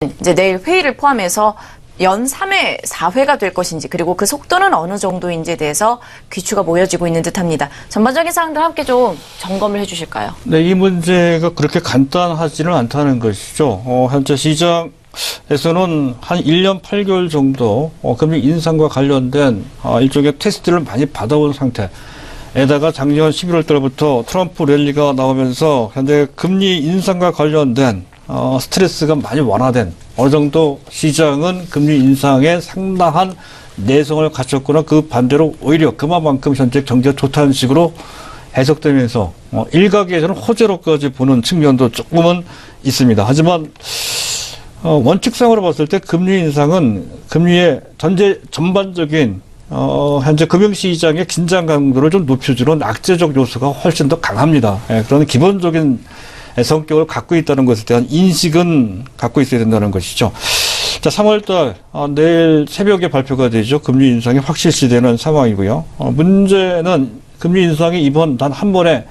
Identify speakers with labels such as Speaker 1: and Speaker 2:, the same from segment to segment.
Speaker 1: 이제 내일 회의를 포함해서 연 3회, 4회가 될 것인지 그리고 그 속도는 어느 정도인지에 대해서 귀추가 모여지고 있는 듯합니다. 전반적인 사항들 함께 좀 점검을 해주실까요?
Speaker 2: 네, 이 문제가 그렇게 간단하지는 않다는 것이죠. 현재 시장에서는 한 1년 8개월 정도 금리 인상과 관련된 일종의 테스트를 많이 받아온 상태에다가 작년 11월 달부터 트럼프 랠리가 나오면서 현재 금리 인상과 관련된 스트레스가 많이 완화된 어느 정도 시장은 금리 인상에 상당한 내성을 갖췄거나 그 반대로 오히려 그만큼 현재 경제가 좋다는 식으로 해석되면서 일각에서는 호재로까지 보는 측면도 조금은 있습니다. 하지만 원칙상으로 봤을 때 금리 인상은 금리의 전반적인 현재 금융시장의 긴장 강도를 좀 높여주는 악재적 요소가 훨씬 더 강합니다. 그런 기본적인 성격을 갖고 있다는 것에 대한 인식은 갖고 있어야 된다는 것이죠. 자, 3월달 내일 새벽에 발표가 되죠. 금리 인상이 확실시되는 상황이고요. 문제는 금리 인상이 이번 단 한 번에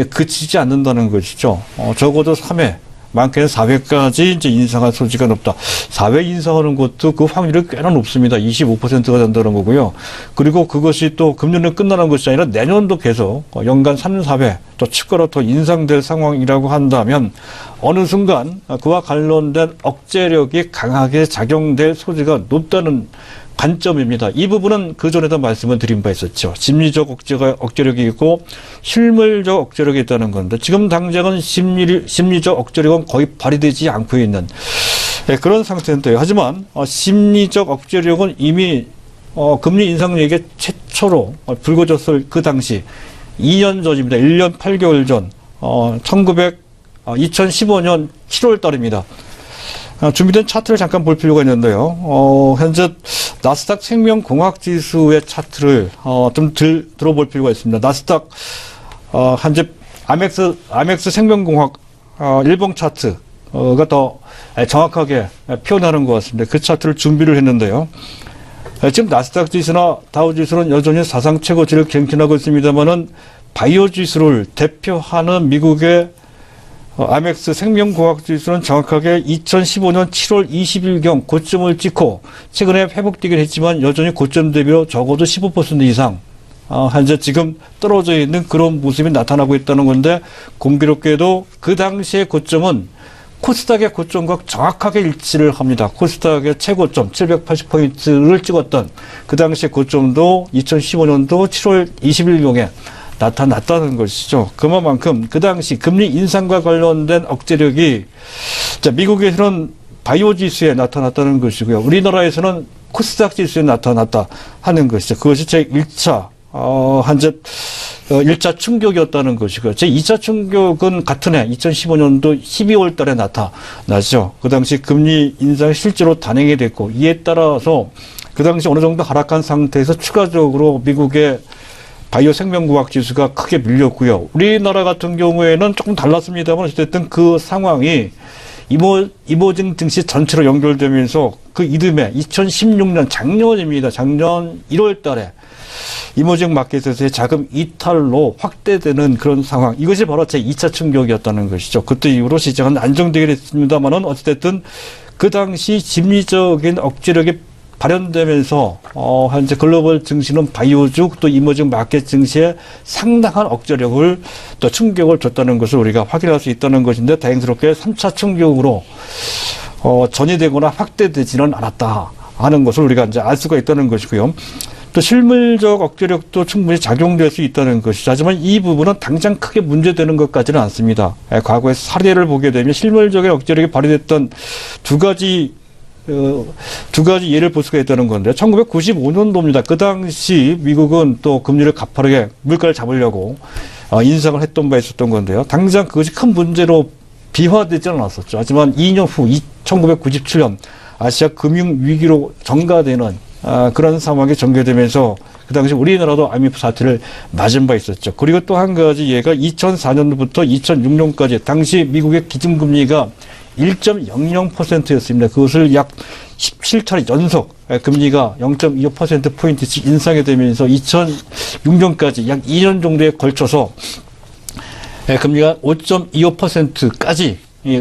Speaker 2: 그치지 않는다는 것이죠. 적어도 3회, 많게는 4회까지 이제 인상할 소지가 높다. 4회 인상하는 것도 그 확률이 꽤나 높습니다. 25%가 된다는 거고요. 그리고 그것이 또 금년에 끝나는 것이 아니라 내년도 계속 연간 3, 4회 또 추가로 더 인상될 상황이라고 한다면 어느 순간 그와 관련된 억제력이 강하게 작용될 소지가 높다는 관점입니다. 이 부분은 그 전에도 말씀을 드린 바 있었죠. 심리적 억제력이 있고 실물적 억제력이 있다는 건데 지금 당장은 심리적 억제력은 거의 발휘되지 않고 있는 그런 상태인데요. 하지만 심리적 억제력은 이미 금리 인상 얘기 최초로 불거졌을 그 당시 2년 전입니다. 1년 8개월 전 2015년 7월 달입니다. 준비된 차트를 잠깐 볼 필요가 있는데요. 현재 나스닥 생명공학지수의 차트를 좀 들어볼 필요가 있습니다. 나스닥 현재 아멕스 생명공학 일봉 차트가 더 정확하게 표현하는 것 같습니다. 그 차트를 준비를 했는데요. 지금 나스닥 지수나 다우 지수는 여전히 사상 최고치를 갱신하고 있습니다만은 바이오 지수를 대표하는 미국의 아멕스 생명공학지수는 정확하게 2015년 7월 20일경 고점을 찍고 최근에 회복되긴 했지만 여전히 고점 대비로 적어도 15% 이상 현재 지금 떨어져 있는 그런 모습이 나타나고 있다는 건데 공교롭게도 그 당시의 고점은 코스닥의 고점과 정확하게 일치를 합니다. 코스닥의 최고점 780포인트를 찍었던 그 당시의 고점도 2015년도 7월 20일경에 나타났다는 것이죠. 그만큼 그 당시 금리 인상과 관련된 억제력이 미국에서는 바이오 지수에 나타났다는 것이고요. 우리나라에서는 코스닥 지수에 나타났다 하는 것이죠. 그것이 제 1차 현재 1차 충격이었다는 것이고요. 제 2차 충격은 같은 해 2015년도 12월 달에 나타나죠. 그 당시 금리 인상이 실제로 단행이 됐고 이에 따라서 그 당시 어느 정도 하락한 상태에서 추가적으로 미국의 바이오 생명공학 지수가 크게 밀렸고요. 우리나라 같은 경우에는 조금 달랐습니다만 어쨌든 그 상황이 이모징 증시 전체로 연결되면서 그 이듬해 2016년 작년입니다. 작년 1월 달에 이모징 마켓에서의 자금 이탈로 확대되는 그런 상황. 이것이 바로 제 2차 충격이었다는 것이죠. 그때 이후로 시장은 안정되긴 했습니다만은 어쨌든 그 당시 심리적인 억제력이 발현되면서 현재 글로벌 증시는 바이오주 또 이머징 마켓 증시에 상당한 억제력을 또 충격을 줬다는 것을 우리가 확인할 수 있다는 것인데 다행스럽게 3차 충격으로 전이되거나 확대되지는 않았다 하는 것을 우리가 이제 알 수가 있다는 것이고요. 또 실물적 억제력도 충분히 작용될 수 있다는 것이죠. 하지만 이 부분은 당장 크게 문제되는 것까지는 않습니다. 과거의 사례를 보게 되면 실물적인 억제력이 발휘됐던 두 가지 예를 볼 수가 있다는 건데 1995년도입니다. 그 당시 미국은 또 금리를 가파르게 물가를 잡으려고 인상을 했던 바 있었던 건데요. 당장 그것이 큰 문제로 비화되지는 않았었죠. 하지만 2년 후 1997년 아시아 금융위기로 전가되는 그런 상황이 전개되면서 그 당시 우리나라도 IMF 사태를 맞은 바 있었죠. 그리고 또 한 가지 예가 2004년부터 2006년까지 당시 미국의 기준금리가 1.00%였습니다. 그것을 약 17차례 연속 금리가 0.25%포인트씩 인상이 되면서 2006년까지 약 2년 정도에 걸쳐서 금리가 5.25%까지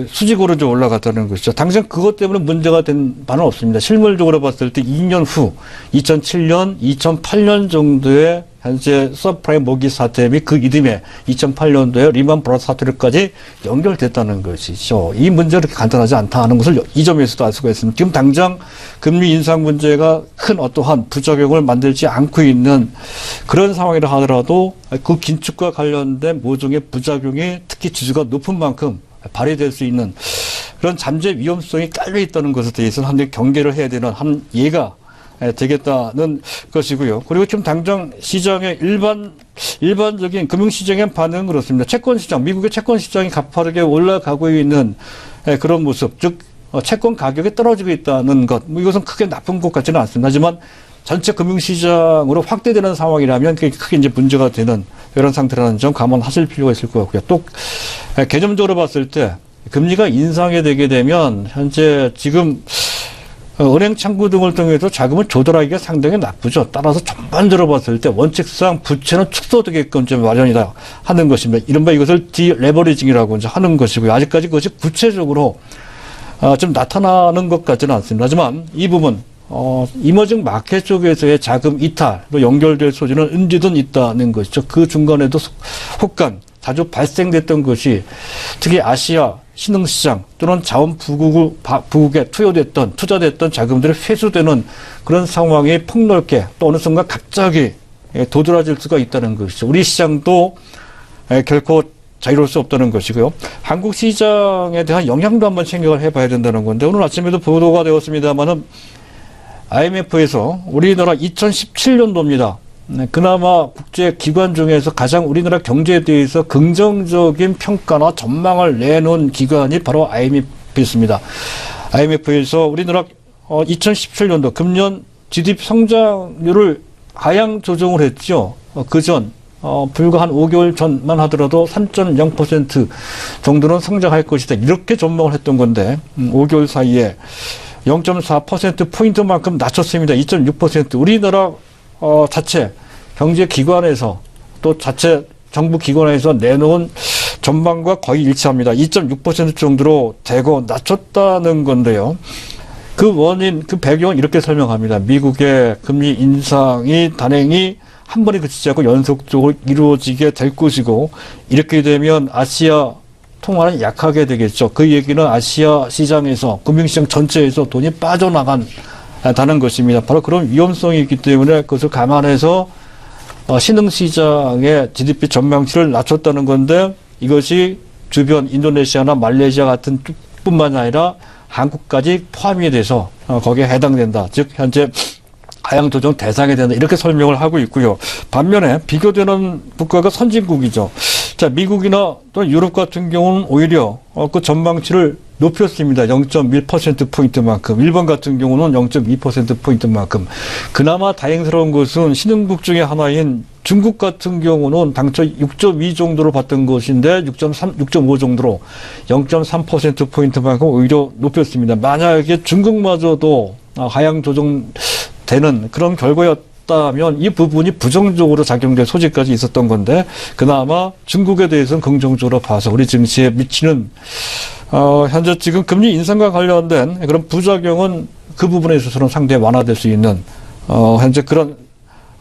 Speaker 2: 수직으로 좀 올라갔다는 것이죠. 당장 그것 때문에 문제가 된 바는 없습니다. 실물적으로 봤을 때 2년 후 2007년, 2008년 정도의 현재 서프라임 모기 사태 및 그 이듬해 2008년도에 리만 브라더스 사태까지 연결됐다는 것이죠. 이 문제가 그렇게 간단하지 않다 하는 것을 이 점에서도 알 수가 있습니다. 지금 당장 금리 인상 문제가 큰 어떠한 부작용을 만들지 않고 있는 그런 상황이라 하더라도 그 긴축과 관련된 모종의 부작용이 특히 지수가 높은 만큼 발휘될 수 있는 그런 잠재 위험성이 깔려 있다는 것에 대해서는 한 경계를 해야 되는 한 예가 되겠다는 것이고요. 그리고 지금 당장 시장의 일반적인 금융시장의 반응은 그렇습니다. 채권시장, 미국의 채권시장이 가파르게 올라가고 있는 그런 모습, 즉 채권 가격이 떨어지고 있다는 것, 이것은 크게 나쁜 것 같지는 않습니다. 하지만 전체 금융시장으로 확대되는 상황이라면 그게 크게 이제 문제가 되는 이런 상태라는 점 감안하실 필요가 있을 것 같고요. 또 개념적으로 봤을 때 금리가 인상이 되게 되면 현재 지금 은행 창구 등을 통해서 자금을 조달하기가 상당히 나쁘죠. 따라서 전반적으로 봤을 때 원칙상 부채는 축소되게끔 좀 마련이다 하는 것입니다. 이른바 이것을 디레버리징이라고 이제 하는 것이고요. 아직까지 그것이 구체적으로 좀 나타나는 것 같지는 않습니다. 하지만 이 부분 이머징 마켓 쪽에서의 자금 이탈로 연결될 소지는 언제든 있다는 것이죠. 그 중간에도 혹간 자주 발생됐던 것이 특히 아시아 신흥시장 또는 자원 부국에 투자됐던 자금들이 회수되는 그런 상황이 폭넓게 또 어느 순간 갑자기 도드라질 수가 있다는 것이죠. 우리 시장도 결코 자유로울 수 없다는 것이고요. 한국 시장에 대한 영향도 한번 생각을 해봐야 된다는 건데 오늘 아침에도 보도가 되었습니다만은 IMF에서 우리나라 2017년도입니다. 그나마 국제기관 중에서 가장 우리나라 경제에 대해서 긍정적인 평가나 전망을 내놓은 기관이 바로 IMF였습니다. IMF에서 우리나라 2017년도 금년 GDP 성장률을 하향 조정을 했죠. 그전 불과 한 5개월 전만 하더라도 3.0% 정도는 성장할 것이다. 이렇게 전망을 했던 건데 5개월 사이에 0.4%포인트만큼 낮췄습니다. 2.6%. 우리나라 자체 경제기관에서 또 자체 정부기관에서 내놓은 전망과 거의 일치합니다. 2.6% 정도로 대거 낮췄다는 건데요. 그 원인, 그 배경은 이렇게 설명합니다. 미국의 금리 인상이 단행이 한 번에 그치지 않고 연속적으로 이루어지게 될 것이고 이렇게 되면 아시아 통화는 약하게 되겠죠. 그 얘기는 아시아 시장에서 금융시장 전체에서 돈이 빠져나간다는 것입니다. 바로 그런 위험성이 있기 때문에 그것을 감안해서 신흥시장의 GDP 전망치를 낮췄다는 건데 이것이 주변 인도네시아나 말레이시아 같은 뿐만 아니라 한국까지 포함이 돼서 거기에 해당된다. 즉 현재 하향 조정 대상이 된다. 이렇게 설명을 하고 있고요. 반면에 비교되는 국가가 선진국이죠. 자, 미국이나 또 유럽 같은 경우는 오히려 그 전망치를 높였습니다. 0.1%포인트만큼. 일본 같은 경우는 0.2%포인트만큼. 그나마 다행스러운 것은 신흥국 중에 하나인 중국 같은 경우는 당초 6.2 정도로 봤던 것인데 6.5 정도로 0.3%포인트만큼 오히려 높였습니다. 만약에 중국마저도 하향 조정되는 그런 결과였다면 이 부분이 부정적으로 작용될 소지까지 있었던 건데 그나마 중국에 대해서는 긍정적으로 봐서 우리 증시에 미치는 현재 지금 금리 인상과 관련된 그런 부작용은 그 부분에 있어서는 상당히 완화될 수 있는 현재 그런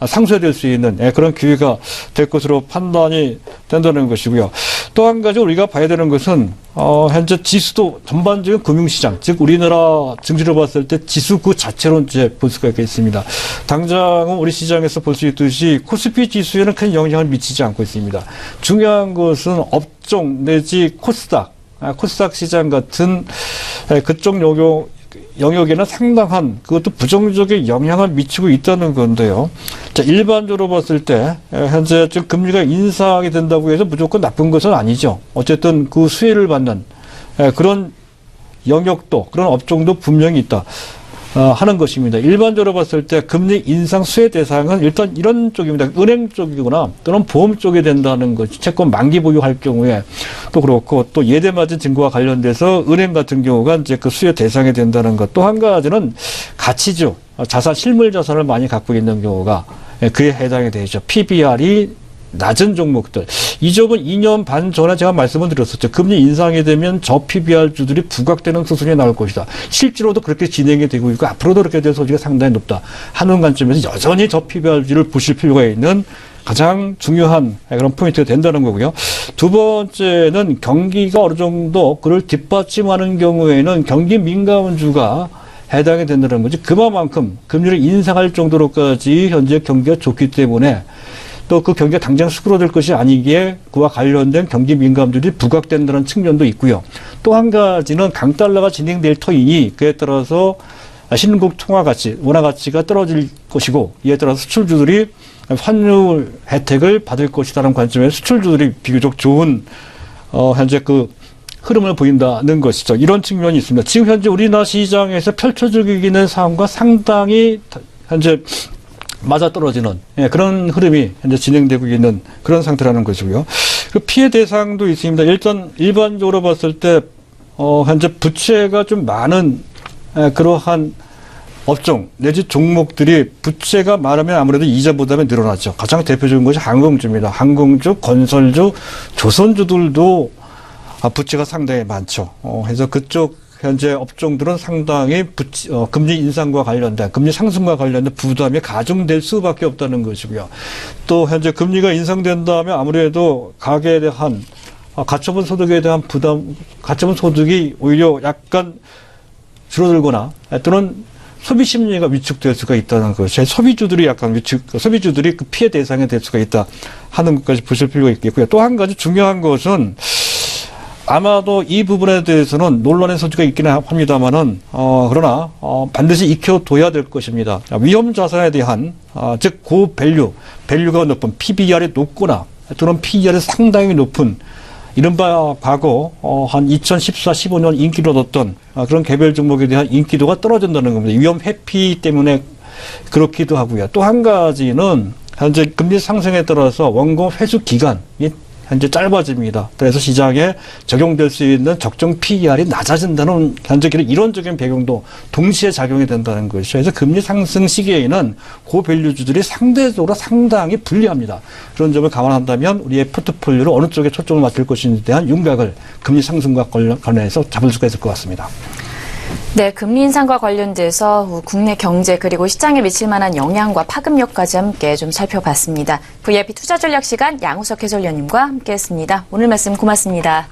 Speaker 2: 상쇄될 수 있는 그런 기회가 될 것으로 판단이 된다는 것이고요. 또 한 가지 우리가 봐야 되는 것은 현재 지수도 전반적인 금융시장, 즉 우리나라 증시를 봤을 때 지수 그 자체로 이제 볼 수가 있겠습니다. 당장은 우리 시장에서 볼 수 있듯이 코스피 지수에는 큰 영향을 미치지 않고 있습니다. 중요한 것은 업종 내지 코스닥 시장 같은 그쪽 영역에는 상당한 그것도 부정적인 영향을 미치고 있다는 건데요. 자, 일반적으로 봤을 때 현재 지금 금리가 인상이 된다고 해서 무조건 나쁜 것은 아니죠. 어쨌든 그 수혜를 받는 그런 영역도 그런 업종도 분명히 있다 하는 것입니다. 일반적으로 봤을 때 금리 인상 수혜 대상은 일단 이런 쪽입니다. 은행 쪽이거나 또는 보험 쪽에 된다는 것. 채권 만기 보유할 경우에 또 그렇고 또 예대 맞은 증거와 관련돼서 은행 같은 경우가 이제 그 수혜 대상이 된다는 것. 또 한 가지는 가치주, 자산, 실물 자산을 많이 갖고 있는 경우가 그에 해당이 되죠. PBR이 낮은 종목들. 이 점은 2년 반 전에 제가 말씀을 드렸었죠. 금리 인상이 되면 저PBR주들이 부각되는 수순이 나올 것이다. 실제로도 그렇게 진행이 되고 있고 앞으로도 그렇게 될 소지가 상당히 높다 하는 관점에서 여전히 저PBR주를 보실 필요가 있는 가장 중요한 그런 포인트가 된다는 거고요. 두 번째는 경기가 어느 정도 그를 뒷받침하는 경우에는 경기 민감주가 해당이 된다는 거지. 그만큼 금리를 인상할 정도로까지 현재 경기가 좋기 때문에 또 그 경기가 당장 수그러들 것이 아니기에 그와 관련된 경기 민감주들이 부각된다는 측면도 있고요. 또 한 가지는 강달러가 진행될 터이니 그에 따라서 신흥국 통화 가치, 원화 가치가 떨어질 것이고 이에 따라서 수출주들이 환율 혜택을 받을 것이라는 관점에서 수출주들이 비교적 좋은 현재 그 흐름을 보인다는 것이죠. 이런 측면이 있습니다. 지금 현재 우리나라 시장에서 펼쳐지고 있는 상황과 상당히 현재 맞아떨어지는 그런 흐름이 현재 진행되고 있는 그런 상태라는 것이고요. 그 피해 대상도 있습니다. 일단 일반적으로 봤을 때 현재 부채가 좀 많은 그러한 업종 내지 종목들이 부채가 많으면 아무래도 이자 부담이 늘어나죠. 가장 대표적인 것이 항공주입니다. 항공주, 건설주, 조선주들도 부채가 상당히 많죠. 그래서 그쪽 현재 업종들은 상당히 금리 인상과 관련된, 금리 상승과 관련된 부담이 가중될 수밖에 없다는 것이고요. 또 현재 금리가 인상된다면 아무래도 가계에 대한 가처분 소득에 대한 부담, 가처분 소득이 오히려 약간 줄어들거나 또는 소비 심리가 위축될 수가 있다는 것이 소비주들이 약간 소비주들이 그 피해 대상이 될 수가 있다 하는 것까지 보실 필요가 있겠고요. 또 한 가지 중요한 것은 아마도 이 부분에 대해서는 논란의 소지가 있기는 합니다만은 그러나 반드시 익혀둬야 될 것입니다. 위험 자산에 대한 즉 밸류가 높은 PBR이 높거나 또는 PER이 상당히 높은 이른바 과거 한 2014, 15년 인기를 얻었던 그런 개별 종목에 대한 인기도가 떨어진다는 겁니다. 위험 회피 때문에 그렇기도 하고요. 또 한 가지는 현재 금리 상승에 따라서 원금 회수 기간이 현재 짧아집니다. 그래서 시장에 적용될 수 있는 적정 PER이 낮아진다는 현재 이론적인 배경도 동시에 작용이 된다는 것이죠. 그래서 금리 상승 시기에는 고밸류주들이 상대적으로 상당히 불리합니다. 그런 점을 감안한다면 우리의 포트폴리오를 어느 쪽에 초점을 맞출 것인지에 대한 윤곽을 금리 상승과 관련해서 잡을 수가 있을 것 같습니다.
Speaker 1: 네, 금리 인상과 관련돼서 국내 경제 그리고 시장에 미칠 만한 영향과 파급력까지 함께 좀 살펴봤습니다. VIP 투자전략 시간 양우석 해설위원님과 함께했습니다. 오늘 말씀 고맙습니다.